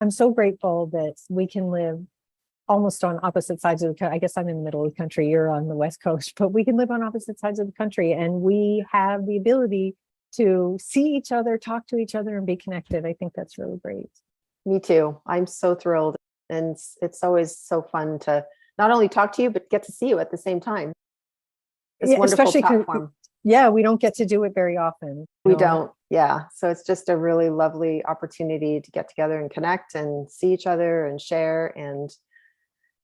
I'm so grateful that we can live almost on opposite sides of the country. I guess I'm in the middle of the country, you're on the West Coast, but we can live on opposite sides of the country, and we have the ability to see each other, talk to each other, and be connected. I think that's really great. Me too. I'm so thrilled. And it's always so fun to not only talk to you, but get to see you at the same time. This Yeah, wonderful especially platform. Yeah, we don't get to do it very often. We don't. Yeah. So it's just a really lovely opportunity to get together and connect and see each other and share and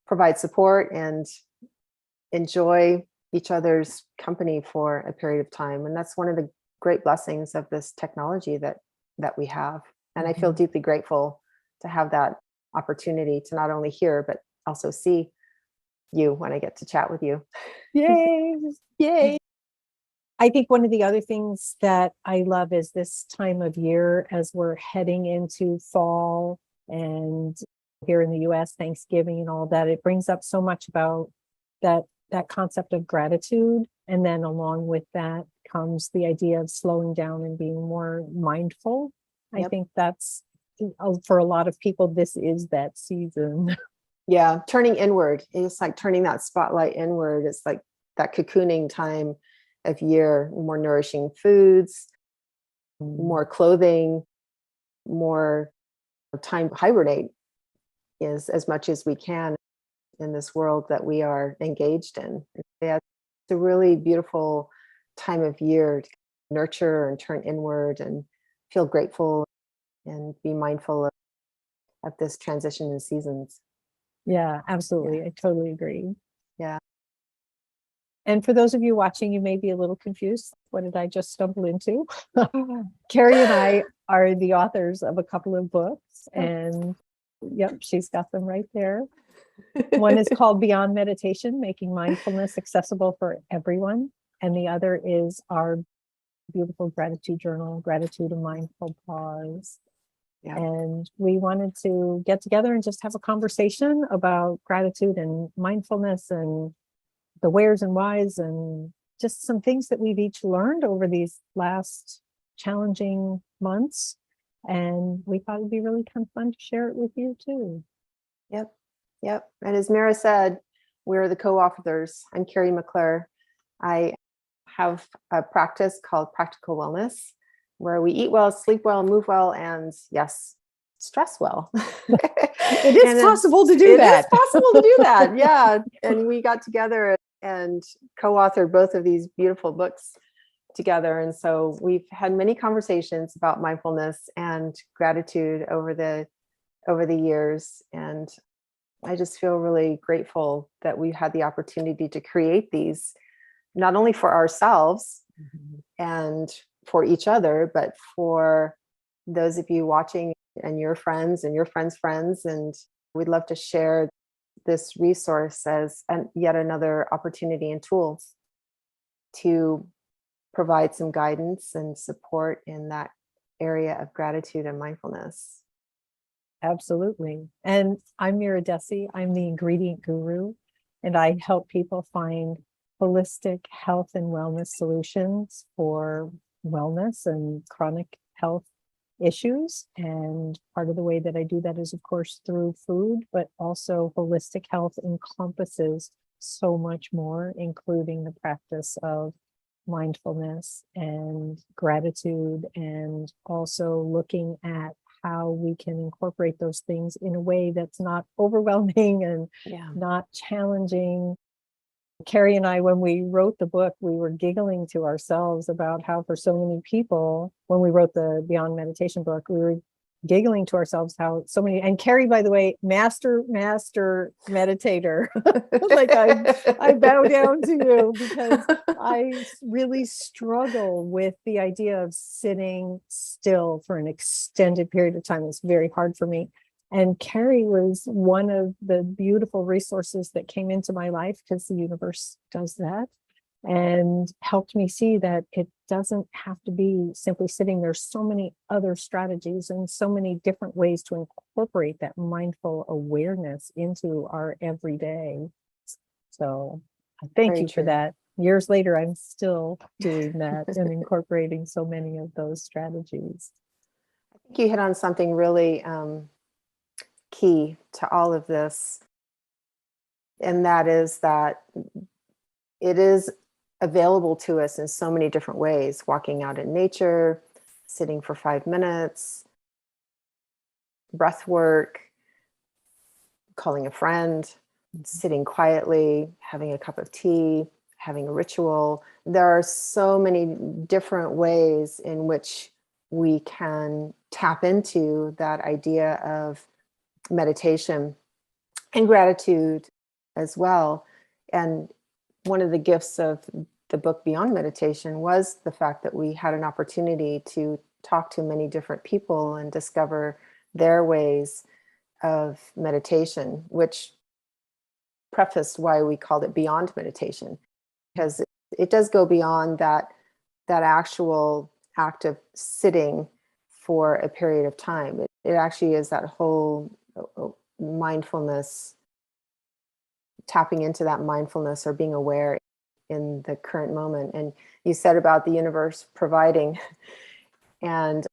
provide support and enjoy each other's company for a period of time. And that's one of the great blessings of this technology that we have. And I feel deeply grateful to have that opportunity to not only hear, but also see you when I get to chat with you. Yay. Yay. I think one of the other things that I love is this time of year as we're heading into fall, and here in the US, Thanksgiving and all that, it brings up so much about that concept of gratitude. And then along with that comes the idea of slowing down and being more mindful. Yep. I think that's, for a lot of people, this is that season. Yeah, turning inward. It's like turning that spotlight inward. It's like that cocooning time of year, more nourishing foods, more clothing, more time to hibernate is as much as we can in this world that we are engaged in. Yeah, it's a really beautiful time of year to nurture and turn inward and feel grateful and be mindful of this transition in seasons. Yeah, absolutely. Yeah. I totally agree. Yeah. And for those of you watching, you may be a little confused. What did I just stumble into? Kerry and I are the authors of a couple of books, and yep, she's got them right there. One is called Beyond Meditation, Making Mindfulness Accessible for Everyone. And the other is our beautiful gratitude journal, Gratitude, a Mindful Pause. Yeah. And we wanted to get together and just have a conversation about gratitude and mindfulness and the wheres and whys and just some things that we've each learned over these last challenging months. And we thought it'd be really kind of fun to share it with you too. Yep. Yep. And as Mira said, we're the co-authors. I'm Kerry McClure. I have a practice called Practical Wellness, where we eat well, sleep well, move well, and yes, stress well. It is possible to do that. It is possible to do that. Yeah. And we got together and co-authored both of these beautiful books together. And so we've had many conversations about mindfulness and gratitude over the years. And I just feel really grateful that we had the opportunity to create these, not only for ourselves and for each other, but for those of you watching and your friends and your friends' friends. And we'd love to share this resource as yet another opportunity and tool to provide some guidance and support in that area of gratitude and mindfulness. Absolutely. And I'm Mira Dessy. I'm the ingredient guru, and I help people find holistic health and wellness solutions for wellness and chronic health issues. And part of the way that I do that is, of course, through food, but also holistic health encompasses so much more, including the practice of mindfulness and gratitude, and also looking at how we can incorporate those things in a way that's not overwhelming and not challenging. Kerry and I, when we wrote the book, we were giggling to ourselves about how for so many people, when we wrote the Beyond Meditation book, we were giggling to ourselves how so many, and Kerry, by the way, master meditator. Like I bow down to you, because I really struggle with the idea of sitting still for an extended period of time. It's very hard for me. And Kerry was one of the beautiful resources that came into my life, because the universe does that, and helped me see that it doesn't have to be simply sitting. There's so many other strategies and so many different ways to incorporate that mindful awareness into our everyday. So thank you for that. Years later, I'm still doing that and incorporating so many of those strategies. I think you hit on something really key to all of this. And that is that it is available to us in so many different ways: walking out in nature, sitting for 5 minutes, breath work, calling a friend, sitting quietly, having a cup of tea, having a ritual. There are so many different ways in which we can tap into that idea of meditation and gratitude as well. And one of the gifts of the book Beyond Meditation was the fact that we had an opportunity to talk to many different people and discover their ways of meditation, which prefaced why we called it Beyond Meditation, because it does go beyond that actual act of sitting for a period of time. It actually is that whole mindfulness, tapping into that mindfulness or being aware in the current moment. And you said about the universe providing, and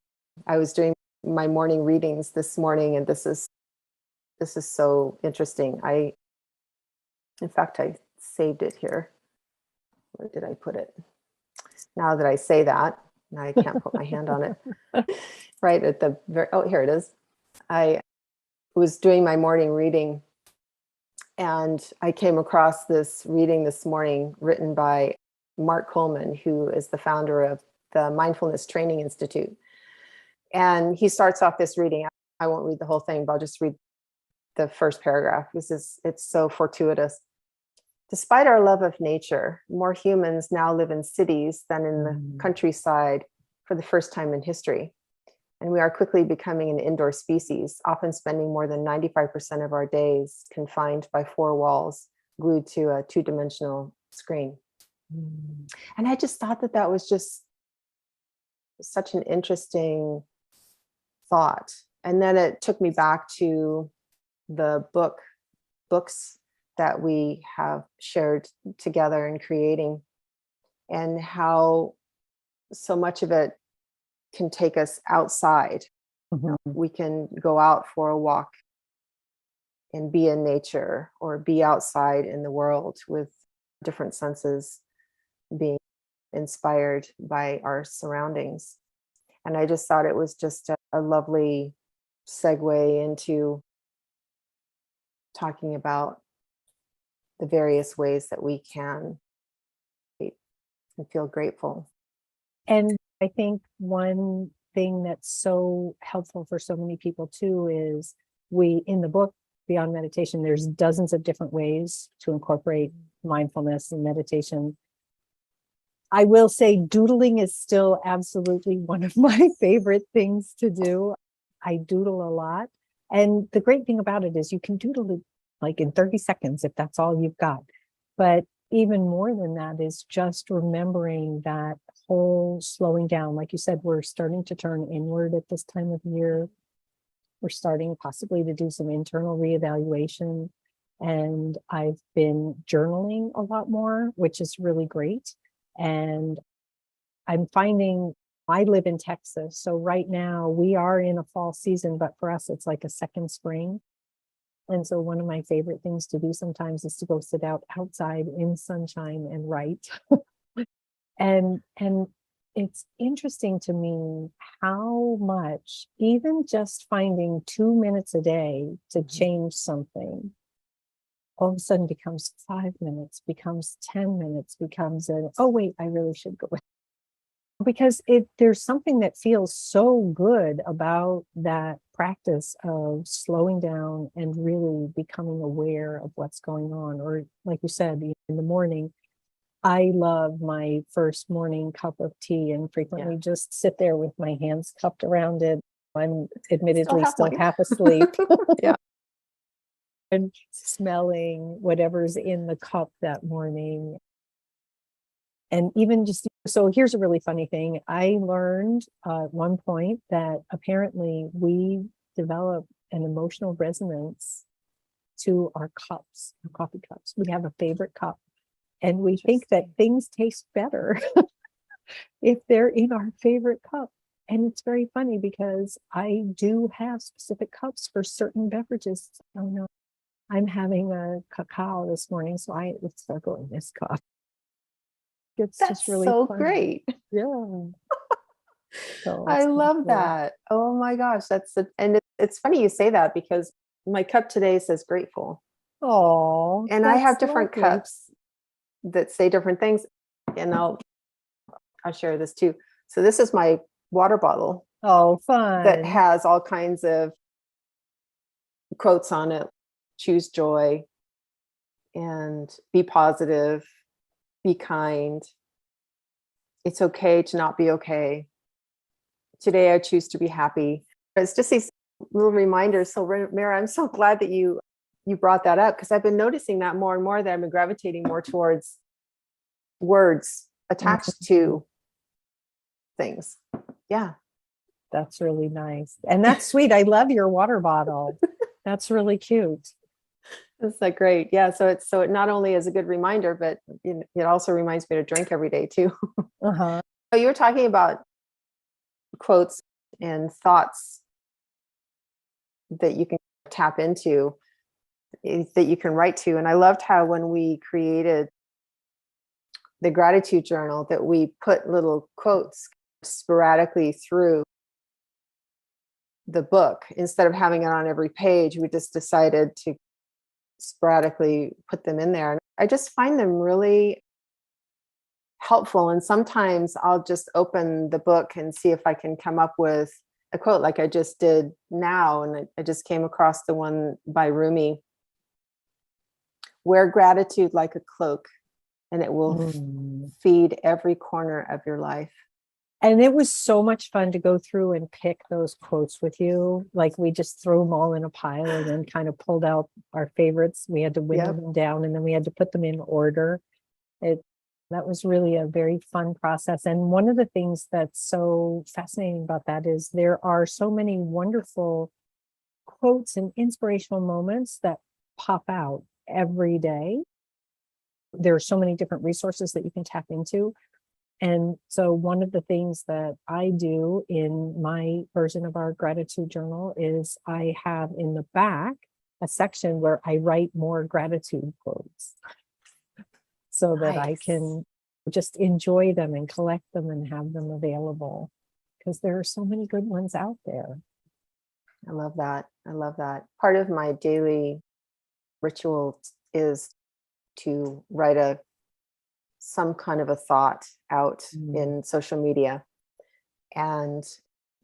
I was doing my morning readings this morning, and this is so interesting. In fact, I saved it here. Where did I put it? Now that I say that, now I can't put my hand on it. Right at the very, oh, here it is. I was doing my morning reading, and I came across this reading this morning written by Mark Coleman, who is the founder of the Mindfulness Training Institute. And he starts off this reading. I won't read the whole thing, but I'll just read the first paragraph. It's so fortuitous. Despite our love of nature, more humans now live in cities than in the countryside for the first time in history. And we are quickly becoming an indoor species, often spending more than 95% of our days confined by four walls, glued to a two-dimensional screen. And I just thought that was just such an interesting thought. And then it took me back to the books that we have shared together in creating, and how so much of it can take us outside. We can go out for a walk and be in nature, or be outside in the world with different senses, being inspired by our surroundings. And I just thought it was just a lovely segue into talking about the various ways that we can and feel grateful. And I think one thing that's so helpful for so many people too is in the book Beyond Meditation, there's dozens of different ways to incorporate mindfulness and meditation. I will say doodling is still absolutely one of my favorite things to do. I doodle a lot. And the great thing about it is you can doodle it like in 30 seconds if that's all you've got. But even more than that is just remembering that whole slowing down. Like you said, we're starting to turn inward at this time of year. We're starting possibly to do some internal reevaluation. And I've been journaling a lot more, which is really great. And I'm finding I live in Texas. So right now we are in a fall season, but for us, it's like a second spring. And so one of my favorite things to do sometimes is to go sit out outside in sunshine and write. And it's interesting to me how much, even just finding 2 minutes a day to change something, all of a sudden becomes 5 minutes, becomes 10 minutes, becomes oh wait, I really should go. Because there's something that feels so good about that practice of slowing down and really becoming aware of what's going on. Or like you said, in the morning, I love my first morning cup of tea and frequently just sit there with my hands cupped around it. I'm admittedly still half asleep. And smelling whatever's in the cup that morning. And even just, so here's a really funny thing. I learned at one point that apparently we develop an emotional resonance to our cups, our coffee cups. We have a favorite cup, and we think that things taste better if they're in our favorite cup. And it's very funny because I do have specific cups for certain beverages. Oh no, I'm having a cacao this morning, so it's go in this cup. It's That's just really so fun. great. Yeah. So I it's kinda love cool. that. Oh my gosh, it's funny you say that because my cup today says grateful. Oh, And I have that's different lovely. cups that say different things. And I'll share this too. So this is my water bottle Oh, that fun. has all kinds of quotes on it. Choose joy and be positive, be kind. It's okay to not be okay. Today I choose to be happy. It's just these little reminders. So Mira, I'm so glad that you brought that up, because I've been noticing that more and more, that I've been gravitating more towards words attached to things. Yeah. That's really nice. And that's sweet. I love your water bottle. That's really cute. That's like great. Yeah. So it not only is a good reminder, but it also reminds me to drink every day too. Uh-huh. So you were talking about quotes and thoughts that you can tap into, that you can write to. And I loved how when we created the gratitude journal, that we put little quotes sporadically through the book. Instead of having it on every page, we just decided to sporadically put them in there. And I just find them really helpful. And sometimes I'll just open the book and see if I can come up with a quote, like I just did now. And I just came across the one by Rumi: wear gratitude like a cloak, and it will feed every corner of your life. And it was so much fun to go through and pick those quotes with you. Like we just threw them all in a pile and then kind of pulled out our favorites. We had to winnow them down and then we had to put them in order. That was really a very fun process. And one of the things that's so fascinating about that is there are so many wonderful quotes and inspirational moments that pop out every day. There are so many different resources that you can tap into. And so one of the things that I do in my version of our gratitude journal is I have in the back a section where I write more gratitude quotes so that I can just enjoy them and collect them and have them available, because there are so many good ones out there. I love that. I love that. Part of my daily ritual is to write some kind of a thought out in social media. And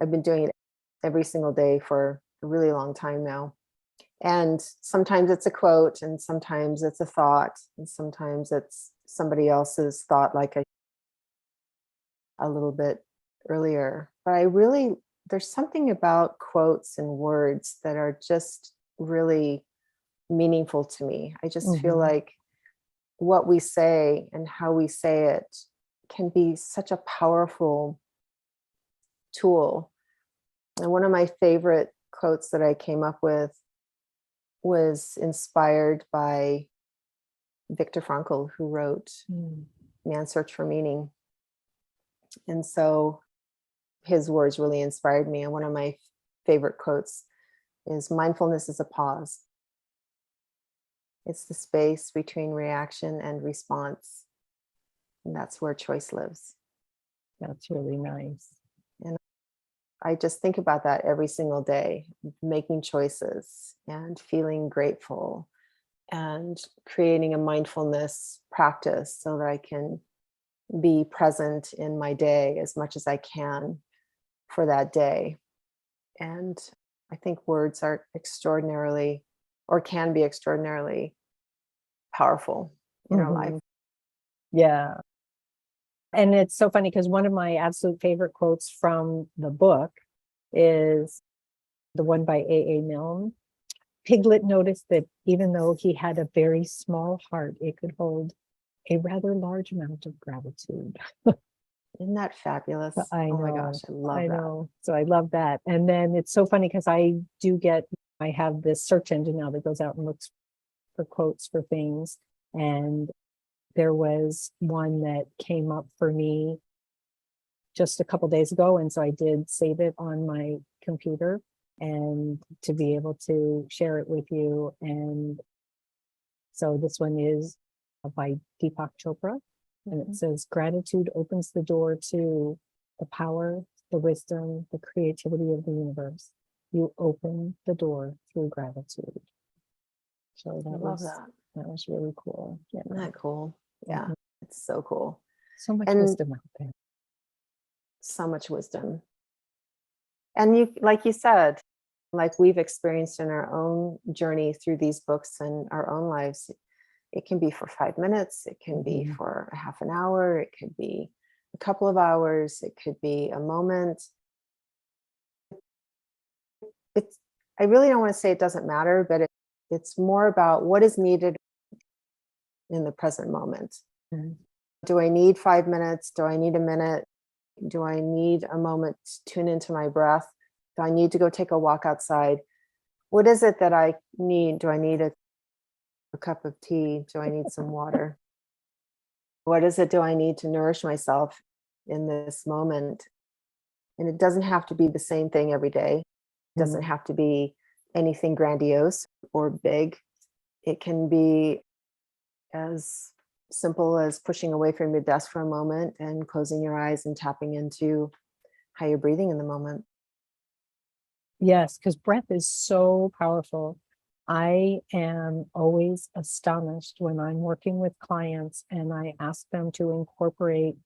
I've been doing it every single day for a really long time now. And sometimes it's a quote, and sometimes it's a thought, and sometimes it's somebody else's thought, like a little bit earlier. But there's something about quotes and words that are just really meaningful to me. I just feel like what we say and how we say it can be such a powerful tool. And one of my favorite quotes that I came up with was inspired by Viktor Frankl, who wrote Man's Search for Meaning. And so his words really inspired me. And one of my favorite quotes is, mindfulness is a pause. It's the space between reaction and response. And that's where choice lives. That's really nice. And I just think about that every single day, making choices and feeling grateful and creating a mindfulness practice so that I can be present in my day as much as I can for that day. And I think words are extraordinarily, or can be extraordinarily powerful in our life. Yeah. And it's so funny because one of my absolute favorite quotes from the book is the one by A.A. Milne. Piglet noticed that even though he had a very small heart, it could hold a rather large amount of gratitude. Isn't that fabulous? I know. Oh my gosh, I love that. Know. So I love that. And then it's so funny because I have this search engine now that goes out and looks for quotes for things. And there was one that came up for me just a couple days ago. And so I did save it on my computer and to be able to share it with you. And so this one is by Deepak Chopra. And it says, gratitude opens the door to the power, the wisdom, the creativity of the universe. You open the door through gratitude. So I love that. That was really cool. Yeah. Isn't that cool? Yeah, Mhm. it's so cool. So much And wisdom out there. so much wisdom. And you, like you said, like we've experienced in our own journey through these books and our own lives, it can be for 5 minutes, it can be for a half an hour, it could be a couple of hours, it could be a moment. It's, I really don't want to say it doesn't matter, but it's more about what is needed in the present moment. Mhm. Do I need 5 minutes? Do I need a minute? Do I need a moment to tune into my breath? Do I need to go take a walk outside? What is it that I need? Do I need a cup of tea? Do I need some water? What is it do I need to nourish myself in this moment? And it doesn't have to be the same thing every day. It doesn't have to be anything grandiose or big. It can be as simple as pushing away from your desk for a moment and closing your eyes and tapping into how you're breathing in the moment. Yes, because breath is so powerful. I am always astonished when I'm working with clients and I ask them to incorporate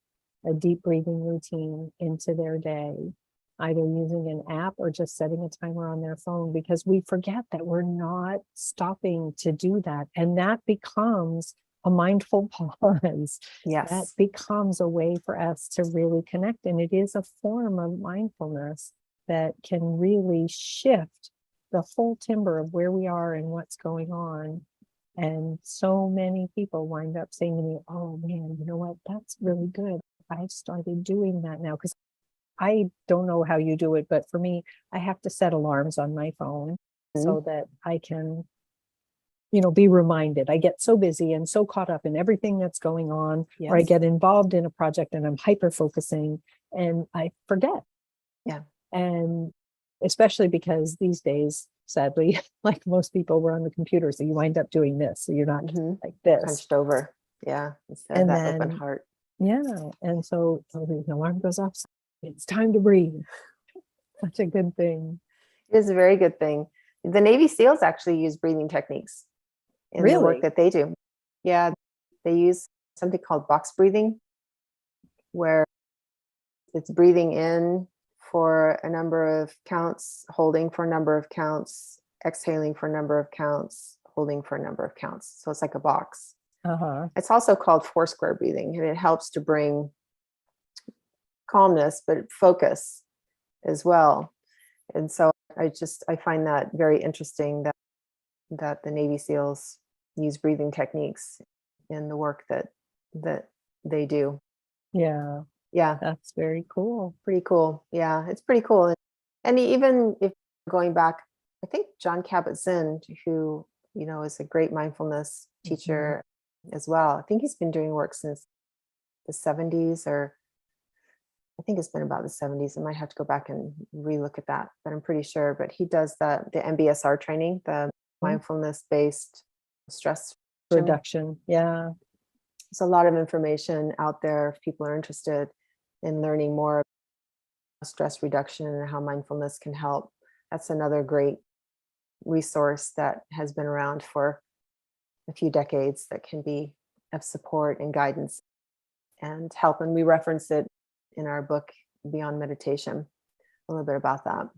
a deep breathing routine into their day, either using an app or just setting a timer on their phone, because we forget that we're not stopping to do that. And that becomes a mindful pause. That Yes. becomes a way for us to really connect. And it is a form of mindfulness that can really shift the whole timbre of where we are and what's going on. And so many people wind up saying to me, oh man, you know what? That's really good. I've started doing that now. Because I don't know how you do it, but for me, I have to set alarms on my phone so that I can, be reminded. I get so busy and so caught up in everything that's going on, or I Yes. get involved in a project and I'm hyper focusing and I forget. Yeah. And especially because these days, sadly, like most people, we're on the computer. So you wind up doing this. So you're not like this. Hunched over. Yeah. Instead of And that open then, heart. yeah. And so the alarm goes off. It's time to breathe. Such a good thing. It is a very good thing. The Navy SEALs actually use breathing techniques in the work Really? that they do. Yeah. They use something called box breathing, where it's breathing in for a number of counts, holding for a number of counts, exhaling for a number of counts, holding for a number of counts. So it's like a box. Uh-huh. It's also called Foursquare breathing, and it helps to bring calmness, but focus as well. And so I find that very interesting that the Navy SEALs use breathing techniques in the work that they do. Yeah. Yeah. That's very cool. Pretty cool. Yeah, it's pretty cool. And even if going back, I think John Kabat-Zinn, who, is a great mindfulness teacher as well. I think he's been doing work since the 70s, or I think it's been about the 70s. I might have to go back and relook at that, but I'm pretty sure. But he does the MBSR training, the mindfulness-based stress Reduction. Yeah. There's a lot of information out there if people are interested in learning more about stress reduction and how mindfulness can help. That's another great resource that has been around for a few decades that can be of support and guidance and help. And we reference it in our book, Beyond Meditation, a little bit about that.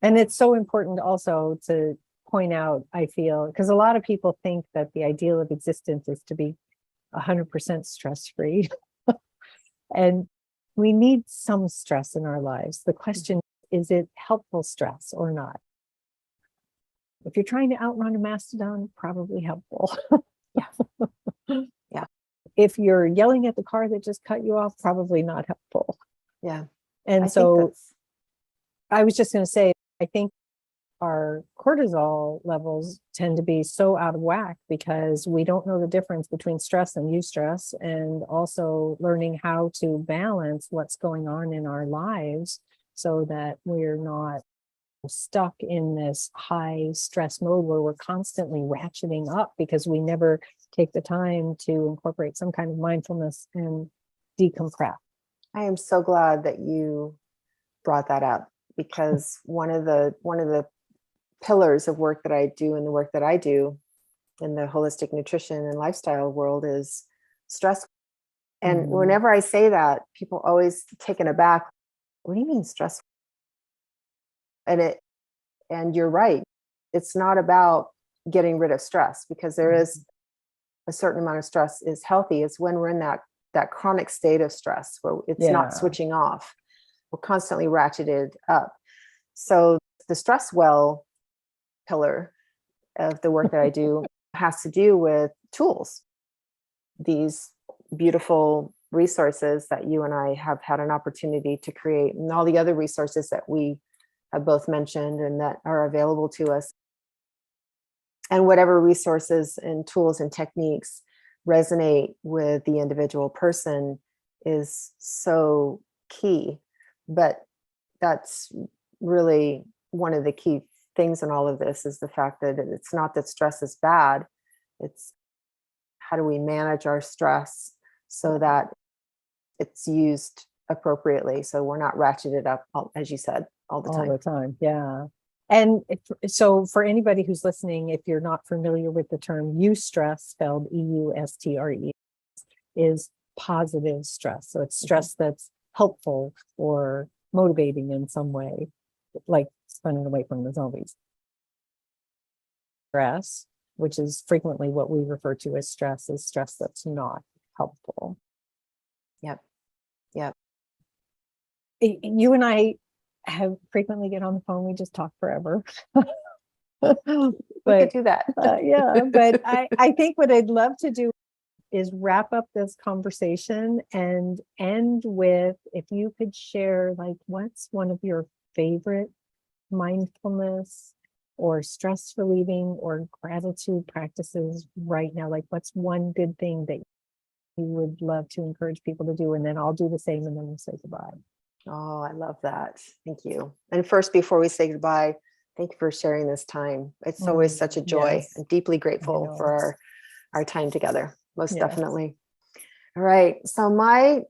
And it's so important also to point out, I feel, because a lot of people think that the ideal of existence is to be 100% stress-free. And we need some stress in our lives. The question is it helpful stress or not? If you're trying to outrun a mastodon, probably helpful. Yeah. Yeah. If you're yelling at the car that just cut you off, probably not helpful. Yeah. And so I was just going to say, I think our cortisol levels tend to be so out of whack because we don't know the difference between stress and eustress, and also learning how to balance what's going on in our lives so that we're not stuck in this high stress mode where we're constantly ratcheting up because we never take the time to incorporate some kind of mindfulness and decompress. I am so glad that you brought that up, because one of the pillars of work that I do and the work that I do in the holistic nutrition and lifestyle world is stress. And whenever I say that, people always taken aback. What do you mean stress? And you're right. It's not about getting rid of stress, because there is a certain amount of stress is healthy. It's when we're in that chronic state of stress where it's not switching off. We're constantly ratcheted up. So the stress well pillar of the work that I do has to do with tools, these beautiful resources that you and I have had an opportunity to create, and all the other resources that we have both mentioned and that are available to us. And whatever resources and tools and techniques resonate with the individual person is so key. But that's really one of the key things in all of this, is the fact that it's not that stress is bad. It's how do we manage our stress so that it's used appropriately, so we're not ratcheted up, as you said, all the time. Yeah. And so for anybody who's listening, if you're not familiar with the term eustress, spelled EUSTRE, is positive stress. So it's stress that's helpful or motivating in some way, like running away from the zombies. Stress, which is frequently what we refer to as stress, is stress that's not helpful. Yep. You and I have frequently get on the phone. We just talk forever. We could do that. But I think what I'd love to do is wrap up this conversation and end with, if you could share, like, what's one of your favorite mindfulness or stress relieving or gratitude practices right now? Like, what's one good thing that you would love to encourage people to do? And then I'll do the same, and then we'll say goodbye. Oh, I love that. Thank you. And first, before we say goodbye, thank you for sharing this time. It's always such a joy. Yes. I'm deeply grateful for our time together. Most Yes. definitely. All right. So my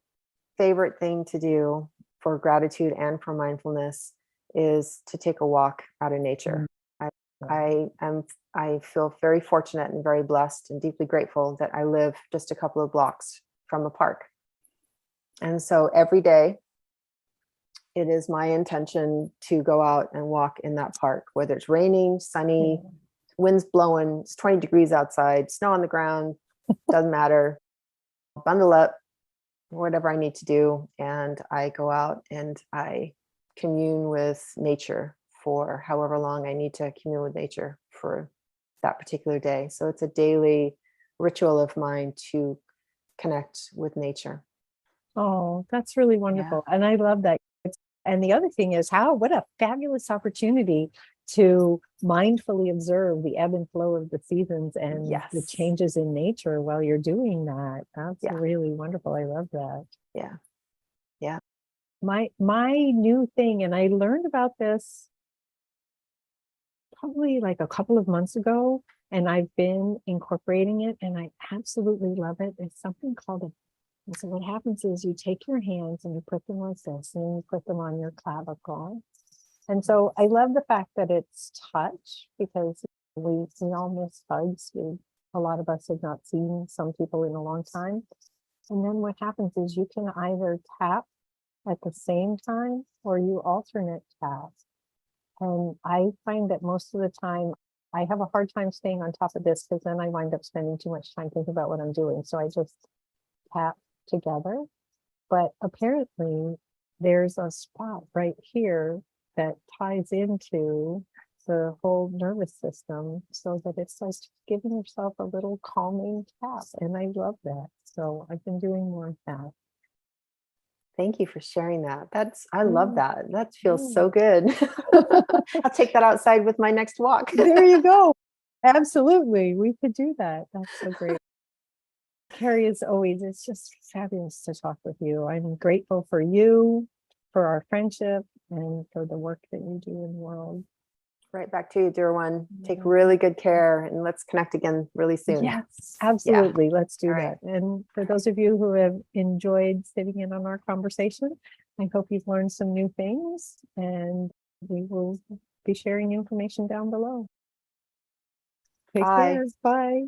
favorite thing to do for gratitude and for mindfulness is to take a walk out in nature. I feel very fortunate and very blessed and deeply grateful that I live just a couple of blocks from a park. And so every day, it is my intention to go out and walk in that park, whether it's raining, sunny, wind's blowing, it's 20 degrees outside, snow on the ground, doesn't matter. Bundle up, whatever I need to do. And I go out and I commune with nature for however long I need to commune with nature for that particular day. So it's a daily ritual of mine to connect with nature. Oh, that's really wonderful. And I love that. And the other thing is what a fabulous opportunity to mindfully observe the ebb and flow of the seasons and the changes in nature while you're doing that. That's really wonderful. I love that. Yeah. My new thing, and I learned about this probably like a couple of months ago, and I've been incorporating it, and I absolutely love it. It's something called and so what happens is you take your hands and you put them like this, and you put them on your clavicle. And so I love the fact that it's touch, because we all miss hugs. A lot of us have not seen some people in a long time. And then what happens is you can either tap at the same time or you alternate tap. And I find that most of the time I have a hard time staying on top of this, because then I wind up spending too much time thinking about what I'm doing. So I just tap together. But apparently there's a spot right here that ties into the whole nervous system, so that it's like giving yourself a little calming tap. And I love that. So I've been doing more of that. Thank you for sharing that. I love Mm, that. That feels mm. so good. I'll take that outside with my next walk. There you go. Absolutely. We could do that. That's so great. Kerry, as always, it's just fabulous to talk with you. I'm grateful for you, for our friendship, and for the work that you do in the world. Right back to you, dear one. Take Yeah. really good care and let's connect again really soon. Yes, Yeah. absolutely. Let's do All right. that. And for those of you who have enjoyed sitting in on our conversation, I hope you've learned some new things, and we will be sharing information down below. Take Bye. care. Bye.